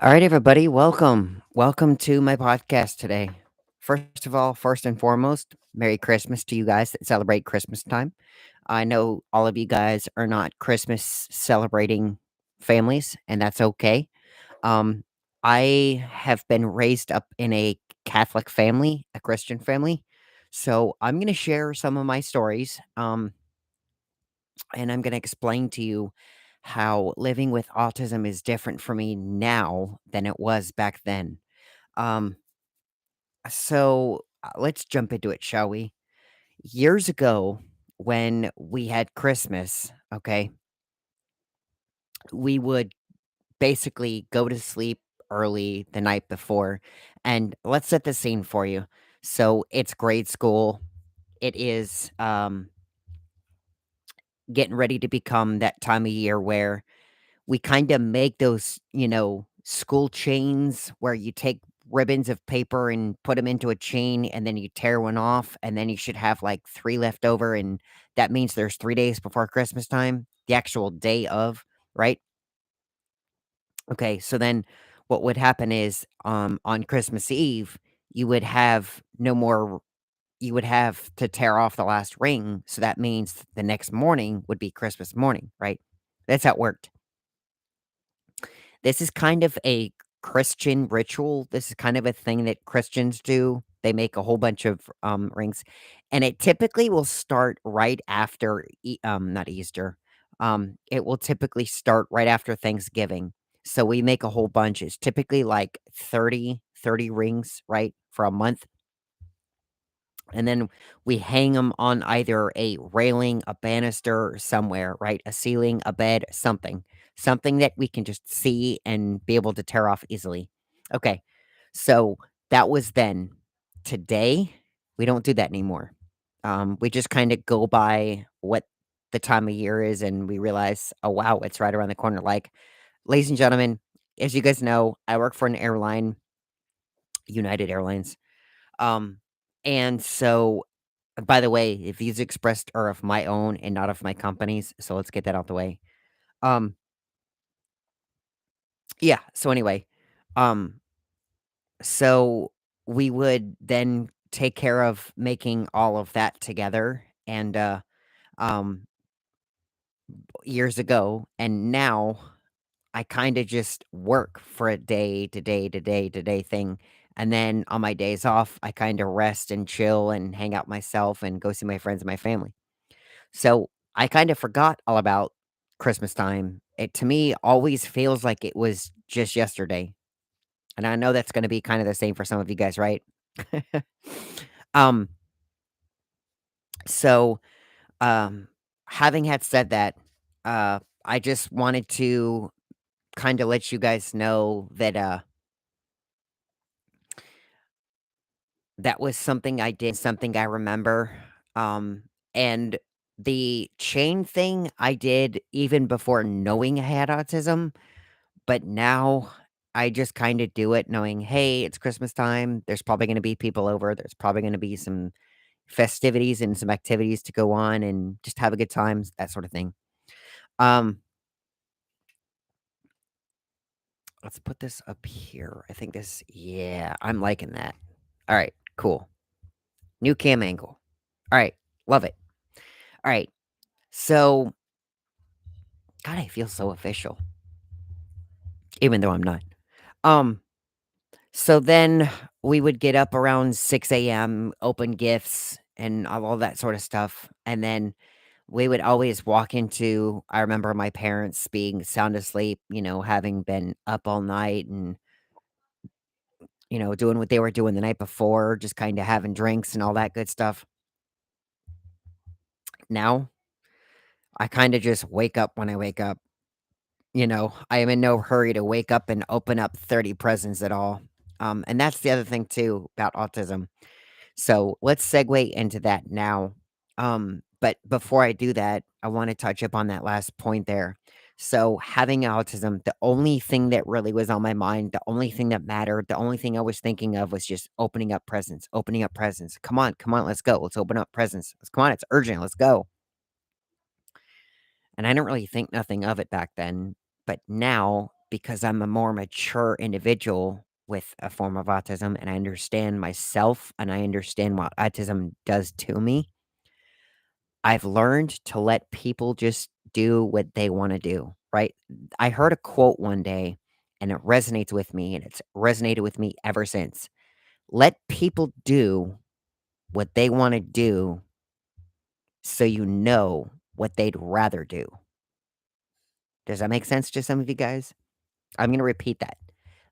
All right, everybody, welcome. Welcome to my podcast today. First of all, first and foremost, Merry Christmas to you guys that celebrate Christmas time. I know all of you guys are not Christmas celebrating families, and that's okay. Um, I have been raised up in a Catholic family, a Christian family. So I'm going to share some of my stories, and I'm going to explain to you how living with autism is different for me now than it was back then. Um, let's jump into it, shall we? Years ago, when we had Christmas, okay, we would basically go to sleep early the night before. And let's set the scene for you. So it's grade school. It is getting ready to become that time of year where we kinda make those, school chains where you take ribbons of paper and put them into a chain, and then you tear one off, and then you should have, like, 3 left over, and that means there's 3 days before Christmas time, the actual day of, right? Okay, so then what would happen is, on Christmas Eve, you would have no more you would have to tear off the last ring, so that means the next morning would be Christmas morning, right? That's how it worked. This is kind of a Christian ritual. This is kind of a thing that Christians do. They make a whole bunch of, rings, and it typically will start right after not Easter. It will typically start right after Thanksgiving. So we make a whole bunch. It's typically like 30 rings, right, for a month, and then we hang them on either a railing, a banister, or somewhere, right? A ceiling, a bed, something that we can just see and be able to tear off easily. Okay, so that was then. Today, we don't do that anymore. We just kind of go by what the time of year is, and we realize, oh wow, it's right around the corner. Like, ladies and gentlemen, as you guys know, I work for an airline, United Airlines. Um, and so by the way, if these expressed are of my own and not of my company's, so let's get that out the way. Um, yeah, so anyway, um, so we would then take care of making all of that together and, um, years ago, and now I kinda just work for a day to day to day to day thing, and then on my days off, I kinda rest and chill and hang out myself and go see my friends and my family. So, I kind of forgot all about Christmas time. It to me always feels like it was just yesterday, and I know that's gonna be kinda the same for some of you guys, right? Um, so, um, having had said that, I just wanted to kinda let you guys know that, that was something I did, something I remember, um, and the chain thing I did even before knowing I had autism. But now I just kinda do it knowing, "Hey, it's Christmas time, there's probably gonna be people over, there's probably gonna be some festivities and some activities to go on and just have a good time," that sort of thing. Um, let's put this up here. I think this yeah, I'm liking that. Alright, cool. New cam angle. Alright, love it. Alright, so God, I feel so official, even though I'm not. Um So then we would get up around 6 AM, open gifts and all that sort of stuff, and then we would always walk into I remember my parents being sound asleep, having been up all night and, doing what they were doing the night before, just kinda having drinks and all that good stuff. Now, I kinda just wake up when I wake up, I am in no hurry to wake up and open up 30 presents at all. And that's the other thing too about autism. So let's segue into that now. But before I do that, I want to touch up on that last point there. So having autism, the only thing that really was on my mind, the only thing that mattered, the only thing I was thinking of was just opening up presents, opening up presents. Come on, let's go. Let's open up presents. Come on, it's urgent. Let's go. And I didn't really think nothing of it back then. But now, because I'm a more mature individual with a form of autism and I understand myself and I understand what autism does to me, I've learned to let people just do what they wanna do, right? I heard a quote one day, and it resonates with me, and it's resonated with me ever since. "Let people do what they wanna do so you know what they'd rather do." Does that make sense to some of you guys? I'm gonna repeat that.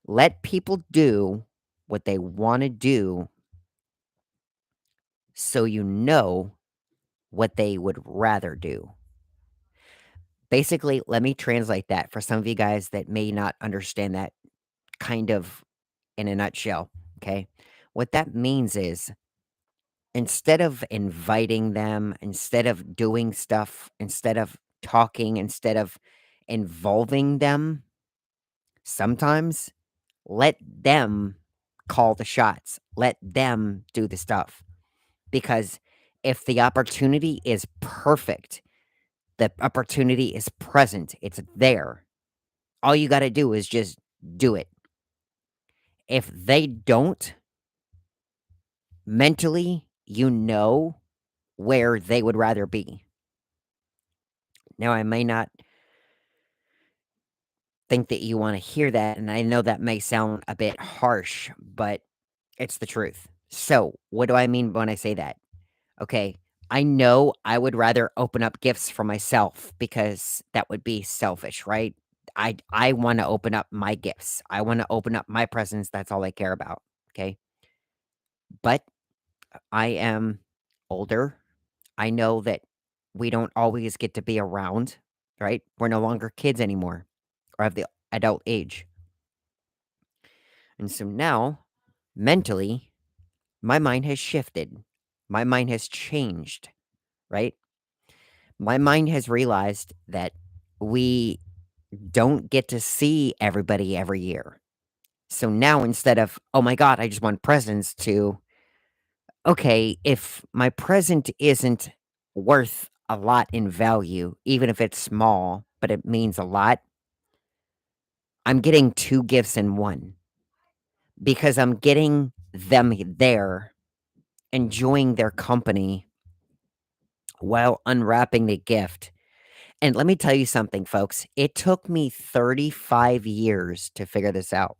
Let people do what they wanna do so you know what they would rather do. Basically, let me translate that for some of you guys that may not understand that kind of in a nutshell, okay? What that means is instead of inviting them, instead of doing stuff, instead of talking, instead of involving them, sometimes let them call the shots. Let them do the stuff. Because if the opportunity is perfect, the opportunity is present, it's there. All you got to do is just do it. If they don't, mentally, you know where they would rather be. Now, I may not think that you want to hear that, and I know that may sound a bit harsh, but it's the truth. So, what do I mean when I say that? Okay, I know I would rather open up gifts for myself because that would be selfish, right? I want to open up my gifts. I want to open up my presents. That's all I care about. Okay. But I am older. I know that we don't always get to be around, right? We're no longer kids anymore or of the adult age. And so now, mentally, my mind has shifted. My mind has changed, right? My mind has realized that we don't get to see everybody every year. So now instead of, oh my God, I just want presents to, okay, if my present isn't worth a lot in value, even if it's small, but it means a lot, I'm getting two gifts in one because I'm getting them there, enjoying their company while unwrapping the gift. And let me tell you something, folks. It took me 35 years to figure this out.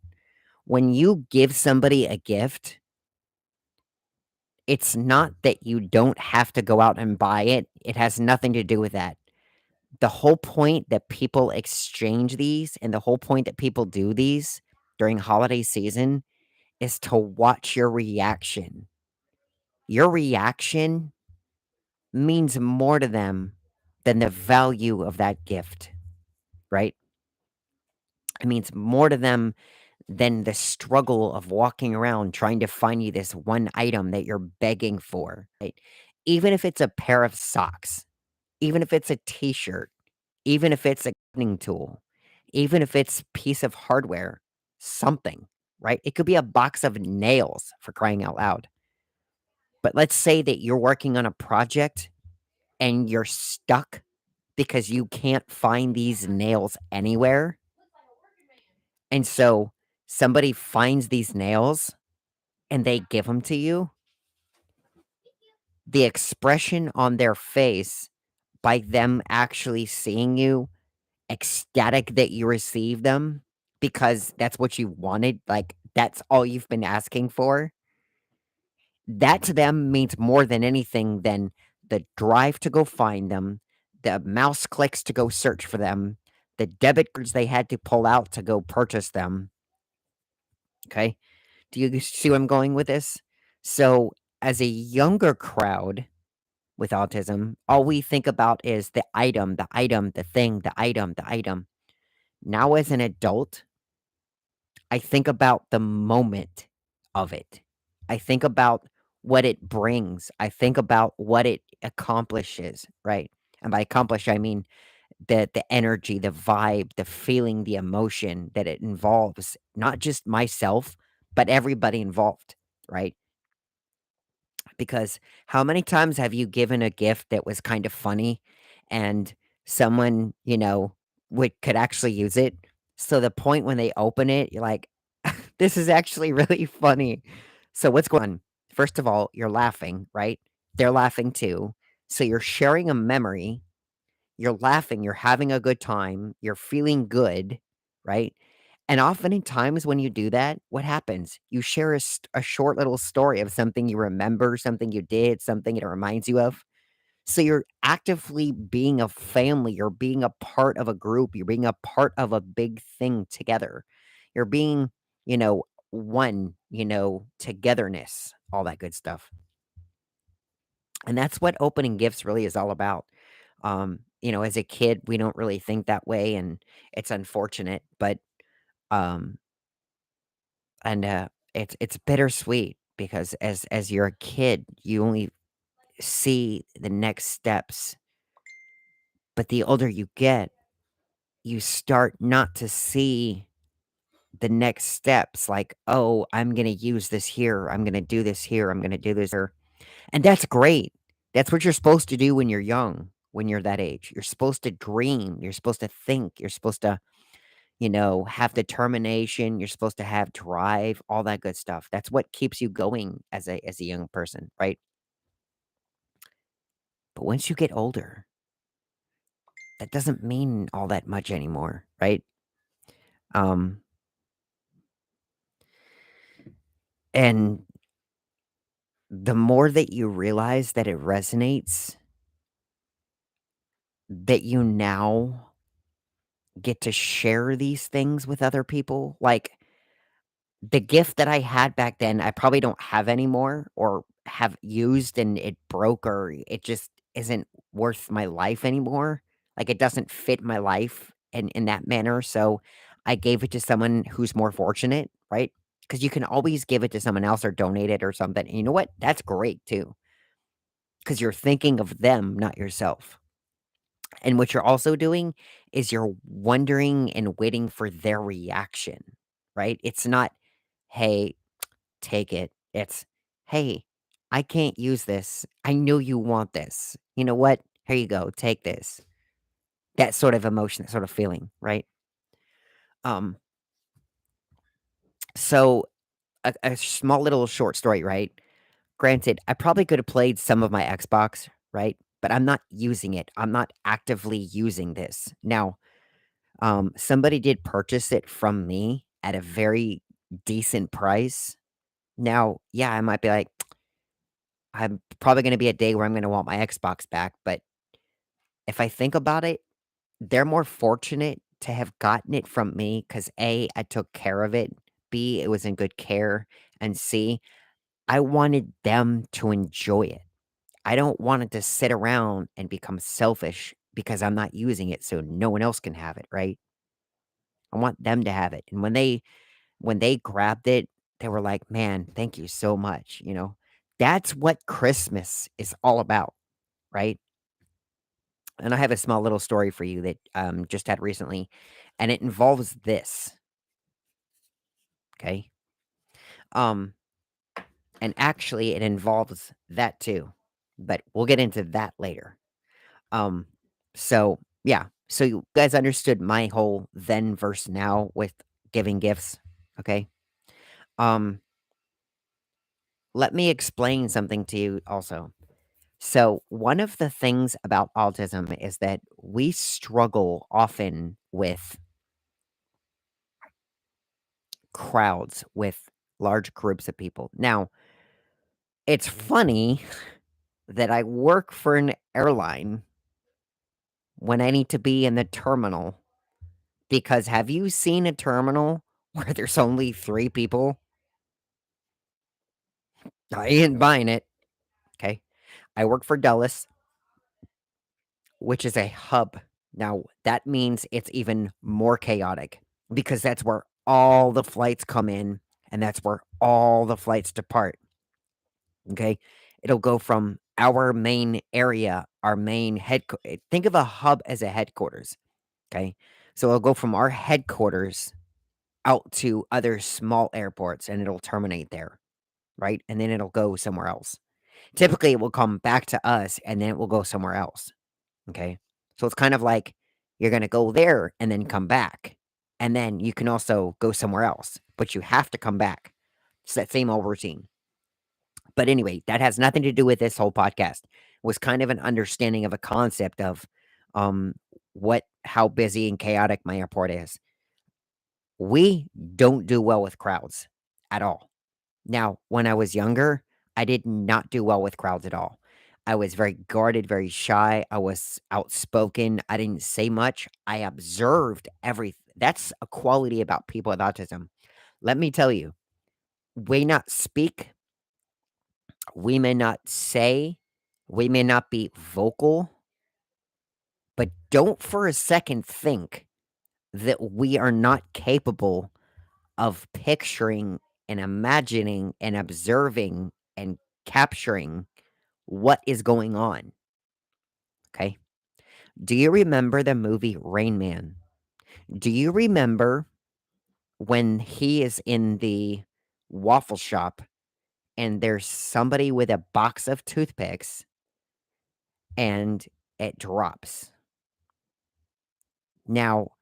When you give somebody a gift, it's not that you don't have to go out and buy it. It has nothing to do with that. The whole point that people exchange these and the whole point that people do these during holiday season is to watch your reaction. Your reaction means more to them than the value of that gift, right? It means more to them than the struggle of walking around trying to find you this one item that you're begging for, right? Even if it's a pair of socks, even if it's a t-shirt, even if it's a gardening tool, even if it's piece of hardware, something, right? It could be a box of nails for crying out loud. But let's say that you're working on a project and you're stuck because you can't find these nails anywhere. And so somebody finds these nails and they give them to you. The expression on their face by them actually seeing you ecstatic that you received them because that's what you wanted, like, that's all you've been asking for, that to them means more than anything than the drive to go find them, the mouse clicks to go search for them, the debit cards they had to pull out to go purchase them, okay? Do you see where I'm going with this? So, as a younger crowd with autism, all we think about is the item, the item, the thing, the item, the item. Now, as an adult, I think about the moment of it. I think about what it brings. I think about what it accomplishes, right? And by accomplish, I mean the energy, the vibe, the feeling, the emotion that it involves, not just myself, but everybody involved, right? Because how many times have you given a gift that was kind of funny and someone, would could actually use it? So the point when they open it, you're like, "This is actually really funny." So what's going on? First of all, you're laughing, right? They're laughing too. So you're sharing a memory, you're laughing, you're having a good time, you're feeling good, right? And often in times when you do that, what happens? You share a short little story of something you remember, something you did, something it reminds you of. So you're actively being a family, you're being a part of a group, you're being a part of a big thing together. You're being, one, togetherness, all that good stuff. And that's what opening gifts really is all about. As a kid, we don't really think that way, and it's unfortunate, but um and it's bittersweet because as you're a kid, you only see the next steps, but the older you get, you start not to see the next steps like, "Oh, I'm gonna use this here, I'm gonna do this here, I'm gonna do this here," and that's great. That's what you're supposed to do when you're young, when you're that age. You're supposed to dream, you're supposed to think, you're supposed to, have determination, you're supposed to have drive, all that good stuff. That's what keeps you going as a young person, right? But once you get older, that doesn't mean all that much anymore, right? Um, and the more that you realize that it resonates, that you now get to share these things with other people, like, the gift that I had back then, I probably don't have anymore or have used and it broke or it just isn't worth my life anymore. Like, it doesn't fit my life in that manner, so I gave it to someone who's more fortunate, right? Because you can always give it to someone else or donate it or something, and you know what? That's great too, because 'cause you're thinking of them, not yourself. And what you're also doing is you're wondering and waiting for their reaction, right? It's not, "Hey, take it." It's, "Hey, I can't use this. I know you want this. You know what? Here you go. Take this." That sort of emotion, that sort of feeling, right? Um, so a small little short story, right? Granted, I probably could have played some of my Xbox, right? But I'm not using it. I'm not actively using this. Now, somebody did purchase it from me at a very decent price. Now, yeah, I might be like, I'm probably gonna be a day where I'm gonna want my Xbox back, but if I think about it, they're more fortunate to have gotten it from me because A, I took care of it, B, it was in good care, and C, I wanted them to enjoy it. I don't want it to sit around and become selfish because I'm not using it so no one else can have it, right? I want them to have it, and when they grabbed it, they were like, "Man, thank you so much," you know? That's what Christmas is all about, right? And I have a small little story for you that, just had recently, and it involves this, okay? Um, and actually it involves that too, but we'll get into that later. Um, so, yeah. So you guys understood my whole then versus now with giving gifts, okay? Um, let me explain something to you also. So, one of the things about autism is that we struggle often with crowds, with large groups of people. Now, it's funny that I work for an airline when I need to be in the terminal because have you seen a terminal where there's only 3 people? I ain't buying it, okay? I work for Dulles, which is a hub. Now, that means it's even more chaotic because that's where all the flights come in and that's where all the flights depart, okay? It'll go from our main area, our main think of a hub as a headquarters, okay? So it'll go from our headquarters out to other small airports and it'll terminate there, right? And then it'll go somewhere else. Typically, it will come back to us and then it will go somewhere else. Okay. So it's kind of like you're going to go there and then come back. and then you can also go somewhere else, but you have to come back. It's that same old routine. But anyway, that has nothing to do with this whole podcast. Was kind of an understanding of a concept of um what how busy and chaotic my airport is. We don't do well with crowds at all. Now, when I was younger, I did not do well with crowds at all. I was very guarded, very shy. I was outspoken. I didn't say much. I observed everything. That's a quality about people with autism. Let me tell you, we not speak, we may not say, we may not be vocal, but don't for a second think that we are not capable of picturing and imagining and observing and capturing what is going on, okay? Do you remember the movie Rain Man? Do you remember when he is in the waffle shop and there's somebody with a box of toothpicks and it drops? Now,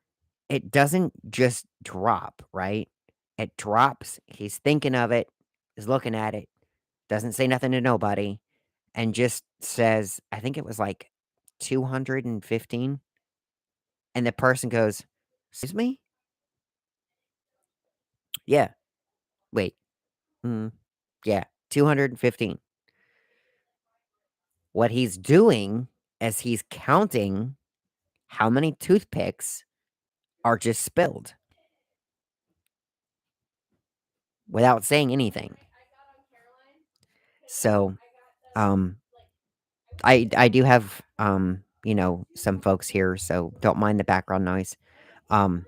it doesn't just drop, right? It drops, he's thinking of it, he's looking at it, doesn't say nothing to nobody, and just says, I think it was like 215, and the person goes, "Excuse me?" "Yeah, wait, mm, yeah, 215." What he's doing is he's counting how many toothpicks are just spilled without saying anything. So, um, I do have, some folks here, so don't mind the background noise. Um,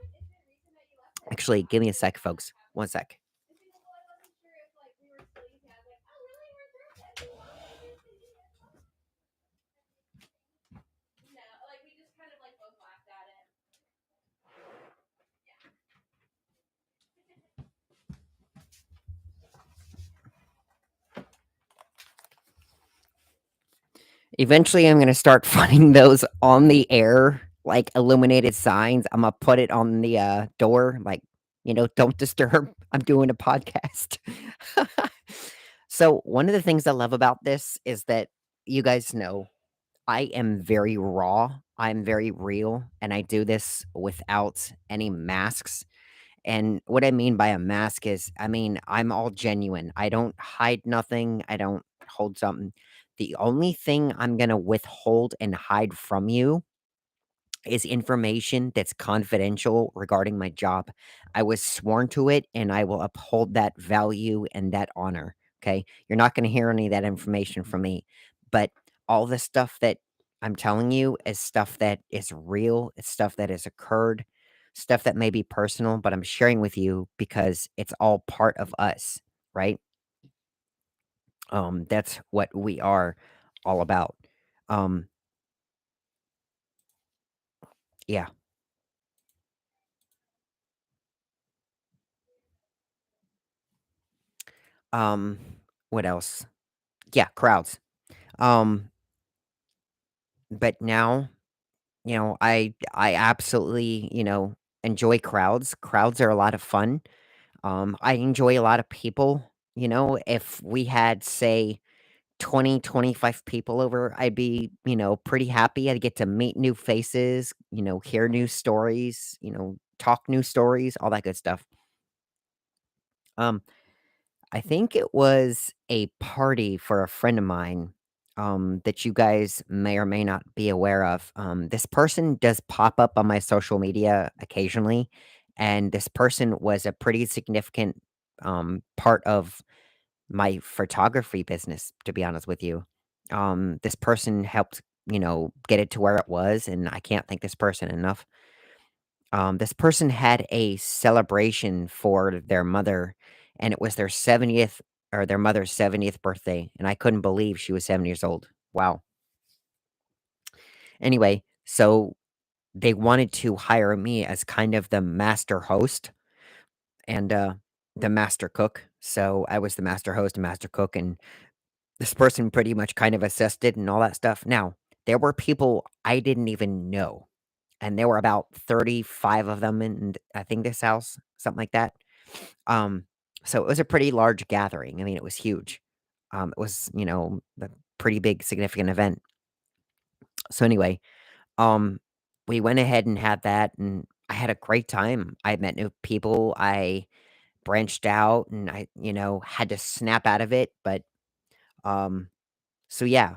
actually, give me a sec, folks. 1 sec. Eventually, I'm gonna start finding those on the air, like illuminated signs. Imma put it on the, door, like, "Don't disturb. I'm doing a podcast." So, one of the things I love about this is that you guys know I am very raw, I'm very real, and I do this without any masks. And what I mean by a mask is, I mean, I'm all genuine. I don't hide nothing. I don't hold something. The only thing I'm going to withhold and hide from you is information that's confidential regarding my job. I was sworn to it and I will uphold that value and that honor. Okay. You're not going to hear any of that information from me. But all the stuff that I'm telling you is stuff that is real, it's stuff that has occurred, stuff that may be personal, but I'm sharing with you because it's all part of us, right? That's what we are all about. Um, yeah. Um, what else? Yeah, crowds. Um, but now, I absolutely, enjoy crowds. Crowds are a lot of fun. I enjoy a lot of people. If we had, say, 20, 25 people over, I'd be, pretty happy. I'd get to meet new faces, hear new stories, talk new stories, all that good stuff. Um, I think it was a party for a friend of mine, that you guys may or may not be aware of. This person does pop up on my social media occasionally, and this person was a pretty significant part of my photography business, to be honest with you. This person helped, get it to where it was, and I can't thank this person enough. This person had a celebration for their mother, and it was their 70th or their mother's 70th birthday, and I couldn't believe she was 7 years old. Wow. Anyway, so they wanted to hire me as kind of the master host and the master cook. So I was the master host and master cook, and this person pretty much kind of assisted and all that stuff. Now, there were people I didn't even know. and there were about 35 of them in, I think, this house, something like that. Um, so it was a pretty large gathering. I mean, it was huge. It was, a pretty big, significant event. So anyway, um, we went ahead and had that, and I had a great time. I met new people. I branched out, and I had to snap out of it. But um, so yeah,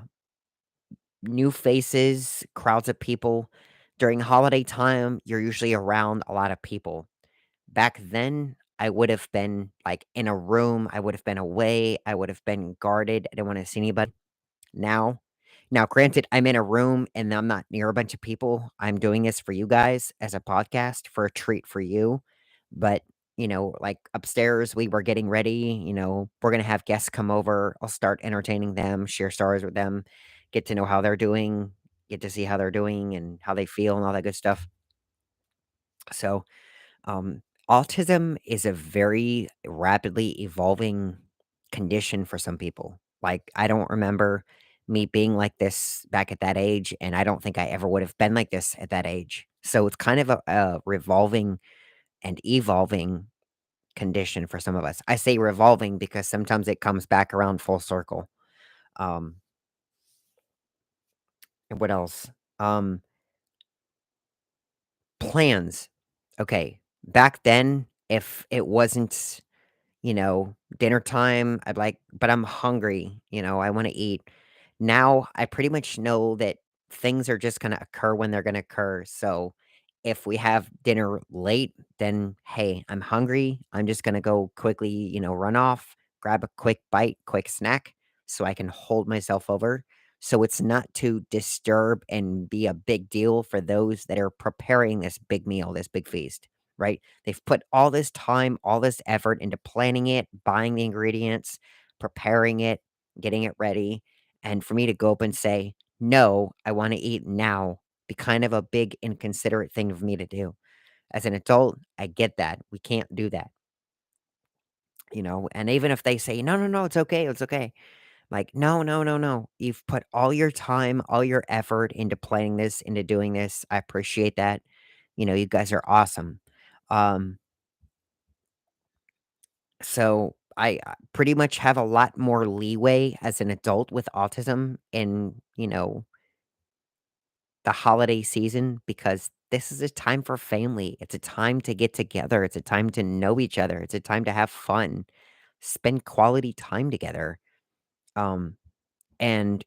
new faces, crowds of people. During holiday time, you're usually around a lot of people. Back then, I would have been, like, in a room, I would have been away, I would have been guarded, I didn't wanna see anybody. Now granted, I'm in a room and I'm not near a bunch of people, I'm doing this for you guys as a podcast, for a treat for you, but, like, upstairs, we were getting ready, we're gonna have guests come over, I'll start entertaining them, share stories with them, get to know how they're doing, get to see how they're doing and how they feel and all that good stuff. So um, autism is a very rapidly evolving condition for some people. Like, I don't remember me being like this back at that age, and I don't think I ever would have been like this at that age. So it's kind of a revolving and evolving condition for some of us. I say revolving because sometimes it comes back around full circle. Um, and what else? Um, Plans. Okay. Back then, if it wasn't dinner time, I'd like but I'm hungry, I wanna eat. Now, I pretty much know that things are just gonna occur when they're gonna occur, so if we have dinner late, then, hey, I'm hungry, I'm just gonna go quickly, run off, grab a quick bite, quick snack, so I can hold myself over, so it's not to disturb and be a big deal for those that are preparing this big meal, this big feast, right? They've put all this time, all this effort into planning it, buying the ingredients, preparing it, getting it ready, and for me to go up and say, "No, I wanna eat now," be kind of a big inconsiderate thing for me to do. As an adult, I get that. We can't do that, and even if they say, "No, no, no, it's okay." Like, "No, no, no, no. You've put all your time, all your effort into planning this, into doing this. I appreciate that. You guys are awesome." Um So I pretty much have a lot more leeway as an adult with autism in, the holiday season because this is a time for family. It's a time to get together. It's a time to know each other. It's a time to have fun, spend quality time together. Um, and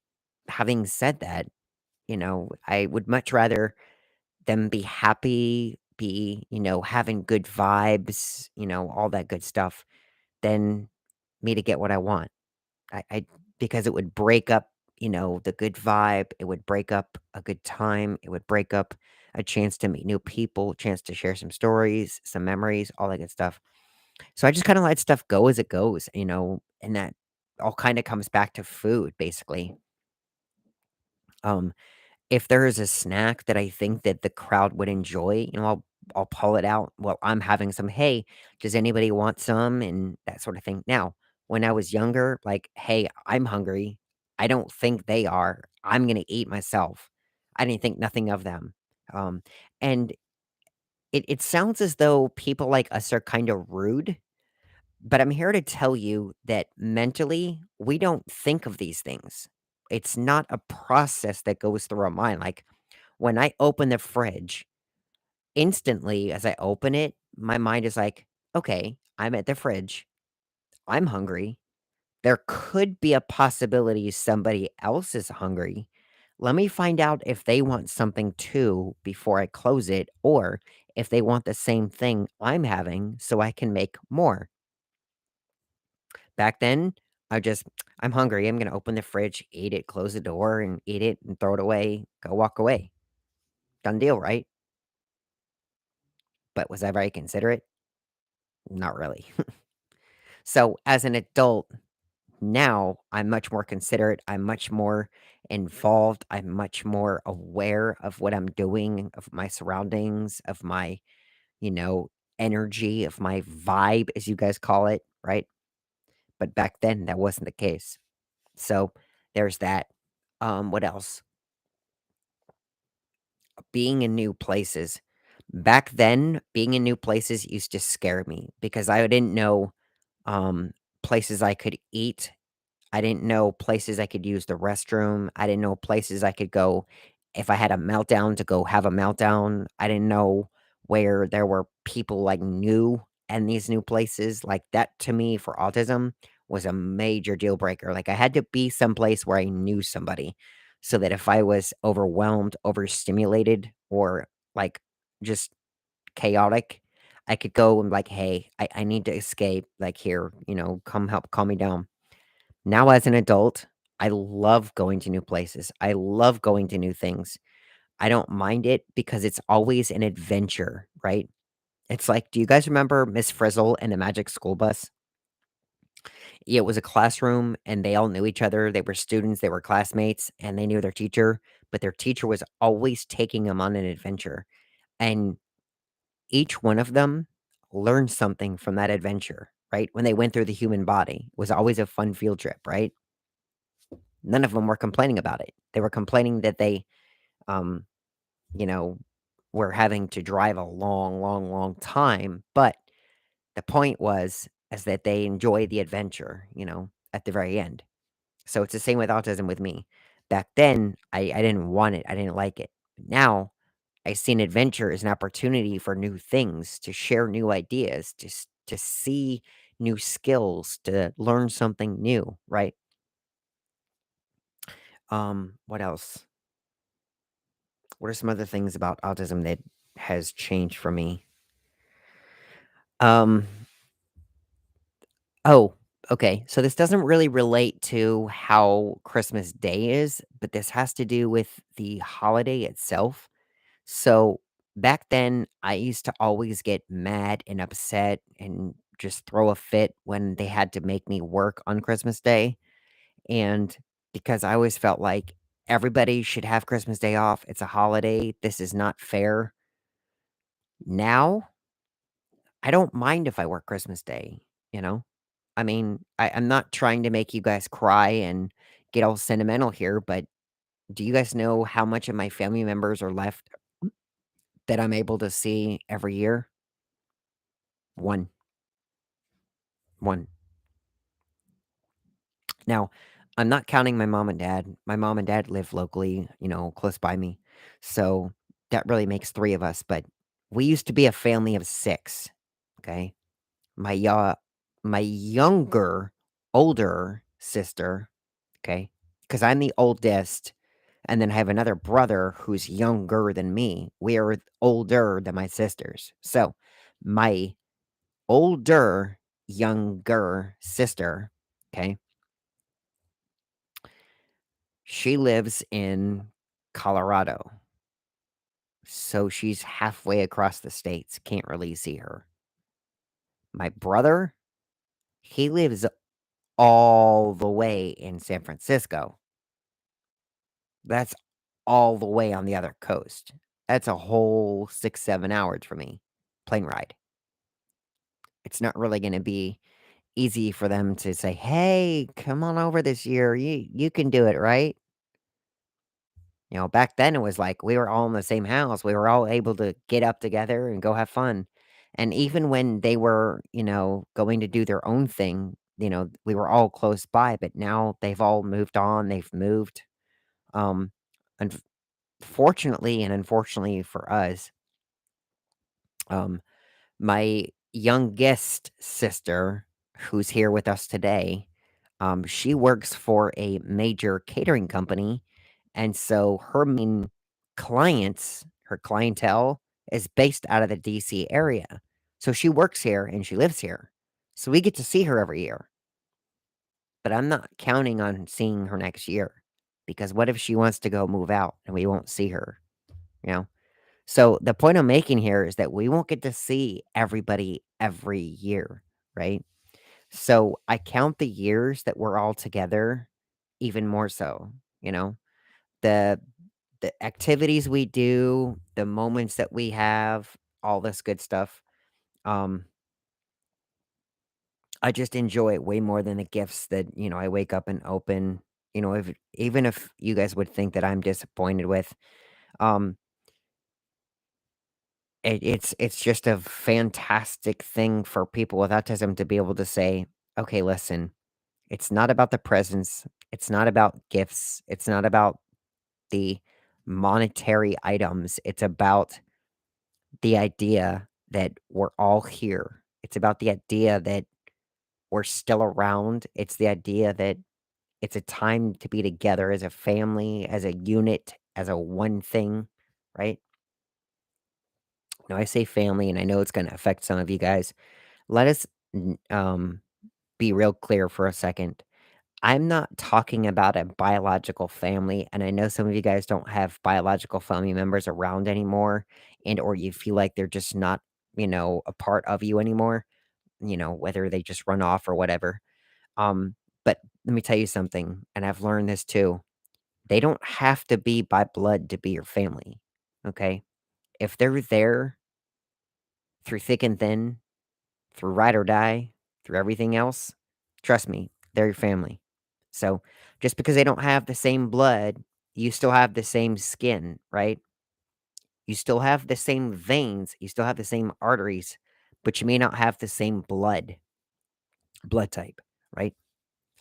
having said that, I would much rather them be happy, be, having good vibes, all that good stuff than me to get what I want. I because it would break up, the good vibe, it would break up a good time, it would break up a chance to meet new people, chance to share some stories, some memories, all that good stuff. So I just kinda let stuff go as it goes, and that all kinda comes back to food, basically. Um, if there is a snack that I think that the crowd would enjoy, I'll pull it out while I'm having some, "Hey, does anybody want some?" and that sort of thing. Now, when I was younger, like, "Hey, I'm hungry. I don't think they are. I'm gonna eat myself." I didn't think nothing of them. And it sounds as though people like us are kinda rude, but I'm here to tell you that mentally, we don't think of these things. It's not a process that goes through our mind, like, when I open the fridge, instantly as I open it, my mind is like, "Okay, I'm at the fridge. I'm hungry. There could be a possibility somebody else is hungry. Let me find out if they want something too before I close it, or if they want the same thing I'm having so I can make more." Back then, I'm hungry. I'm gonna open the fridge, eat it, close the door, and eat it and throw it away, go walk away. Done deal, right? But was I very considerate? Not really. So, as an adult, now I'm much more considerate, I'm much more involved, I'm much more aware of what I'm doing, of my surroundings, of my, you know, energy, of my vibe, as you guys call it, right? But back then, that wasn't the case. So, there's that. What else? being in new places. Back then, being in new places used to scare me because I didn't know, um, places I could eat. I didn't know places I could use the restroom. I didn't know places I could go if I had a meltdown to go have a meltdown. I didn't know where there were people like new in these new places. Like that to me for autism was a major deal breaker. Like I had to be someplace where I knew somebody so that if I was overwhelmed, overstimulated, or like just chaotic, I could go and like, hey, I need to escape. Like here, come help calm me down. Now as an adult, I love going to new places. I love going to new things. I don't mind it because it's always an adventure, right? It's like, do you guys remember Miss Frizzle and the Magic School Bus? Yeah, it was a classroom and they all knew each other. They were students, they were classmates, and they knew their teacher, but their teacher was always taking them on an adventure. And each one of them learned something from that adventure, right? When they went through the human body, it was always a fun field trip, right? None of them were complaining about it. They were complaining that they, um, you know, were having to drive a long, long, long time, but the point was is that they enjoy the adventure, at the very end. So it's the same with autism with me. Back then, I didn't want it. I didn't like it. Now I see an adventure as an opportunity for new things, to share new ideas, to see new skills, to learn something new, right? What else? What are some other things about autism that has changed for me? Um, oh, okay. So this doesn't really relate to how Christmas Day is, but this has to do with the holiday itself. So back then, I used to always get mad and upset and just throw a fit when they had to make me work on Christmas Day. And because I always felt like everybody should have Christmas Day off, it's a holiday. This is not fair. Now, I don't mind if I work Christmas Day, you know? I mean, I'm not trying to make you guys cry and get all sentimental here, but do you guys know how much of my family members are left that I'm able to see every year? One. One. Now, I'm not counting my mom and dad. My mom and dad live locally, close by me. So that really makes three of us, but we used to be a family of six. Okay. My my younger, older sister, okay, because I'm the oldest, and then I have another brother who's younger than me. We are older than my sisters. So, my older, younger sister, okay, she lives in Colorado. So she's halfway across the states. Can't really see her. My brother, he lives all the way in San Francisco. That's all the way on the other coast. That's a whole 6, 7 hours for me, plane ride. It's not really gonna be easy for them to say, "Hey, come on over this year. You can do it, right?" Back then it was like we were all in the same house. We were all able to get up together and go have fun. And even when they were, going to do their own thing, we were all close by, but now they've all moved on. They've moved. Um, Fortunately and unfortunately for us, um, my youngest sister, who's here with us today, she works for a major catering company, and so her main clients, her clientele, is based out of the DC area. So she works here and she lives here. So we get to see her every year, but I'm not counting on seeing her next year because what if she wants to go move out and we won't see her, you know? So the point I'm making here is that we won't get to see everybody every year, right? So I count the years that we're all together even more so, you know? The the activities we do, the moments that we have, all this good stuff. Um I just enjoy it way more than the gifts that, I wake up and open. If even if you guys would think that I'm disappointed with, um It's just a fantastic thing for people with autism to be able to say, "Okay, listen, it's not about the presents, it's not about gifts, it's not about the monetary items, it's about the idea that we're all here. It's about the idea that we're still around. It's the idea that it's a time to be together as a family, as a unit, as a one thing, right?" Now, I say family, and I know it's going to affect some of you guys. Let us be real clear for a second. I'm not talking about a biological family, and I know some of you guys don't have biological family members around anymore, and or you feel like they're just not, a part of you anymore, whether they just run off or whatever. But let me tell you something, and I've learned this too. They don't have to be by blood to be your family. Okay? If they're there through thick and thin, through ride or die, through everything else, trust me, they're your family. So, just because they don't have the same blood, you still have the same skin, right? You still have the same veins, you still have the same arteries, but you may not have the same blood type, right?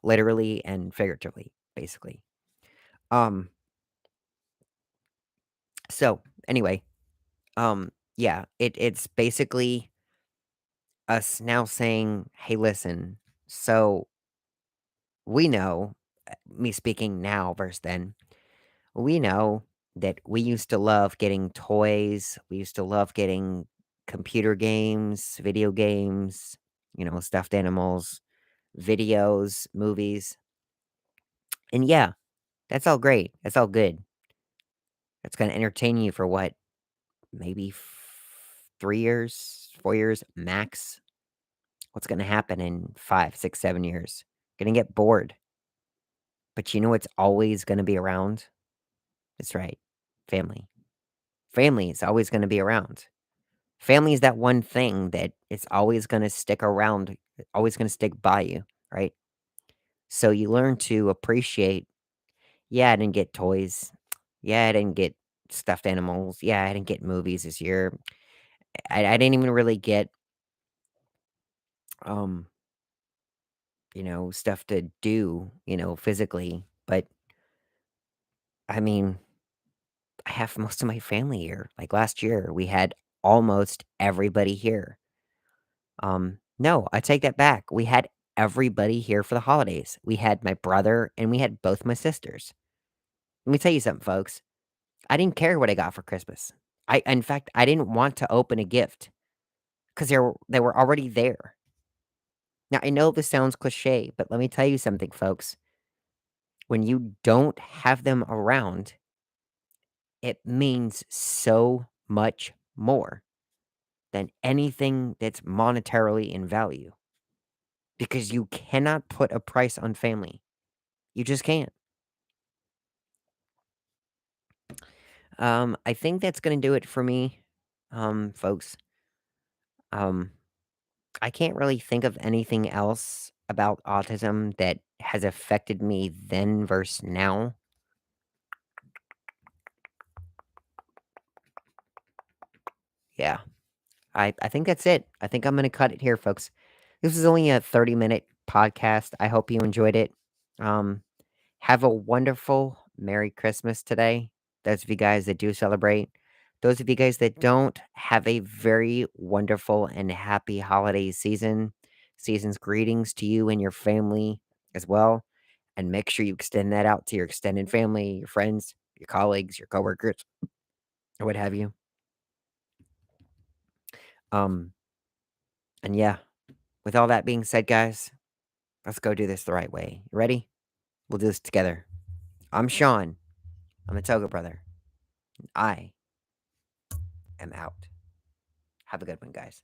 Literally and figuratively, basically. Um, so anyway, yeah, it's basically us now saying, "Hey, listen, so we know, me speaking now versus then, we know that we used to love getting toys, we used to love getting computer games, video games, stuffed animals, videos, movies, and yeah, that's all great, that's all good. That's gonna entertain you for what, maybe 3 years, 4 years max? What's gonna happen in 5, 6, 7 years? Gonna get bored, but you know what's always gonna be around? That's right, family. Family is always gonna be around. Family is that one thing that it's always gonna stick around, always gonna stick by you, right? So you learn to appreciate, yeah, I didn't get toys. Yeah, I didn't get stuffed animals. Yeah, I didn't get movies this year. I didn't even really get, um, stuff to do, physically. But I mean, I have most of my family here. Like last year, we had almost everybody here. No, I take that back. We had everybody here for the holidays. We had my brother and we had both my sisters. Let me tell you something, folks. I didn't care what I got for Christmas. In fact, I didn't want to open a gift because they were already there. Now I know this sounds cliche, but let me tell you something, folks. When you don't have them around, it means so much more than anything that's monetarily in value because you cannot put a price on family. You just can't. I think that's gonna do it for me, folks. Um, I can't really think of anything else about autism that has affected me then versus now. Yeah, I think that's it. I think I'm gonna cut it here, folks. This is only a 30-minute podcast. I hope you enjoyed it. Um, have a wonderful Merry Christmas today. Those of you guys that do celebrate. Those of you guys that don't, have a very wonderful and happy holiday season. Season's greetings to you and your family as well. And make sure you extend that out to your extended family, your friends, your colleagues, your coworkers, or what have you. Um, and yeah, with all that being said, guys, let's go do this the right way. You ready? We'll do this together. I'm Sean. I'm a Toga brother. I am out. Have a good one, guys.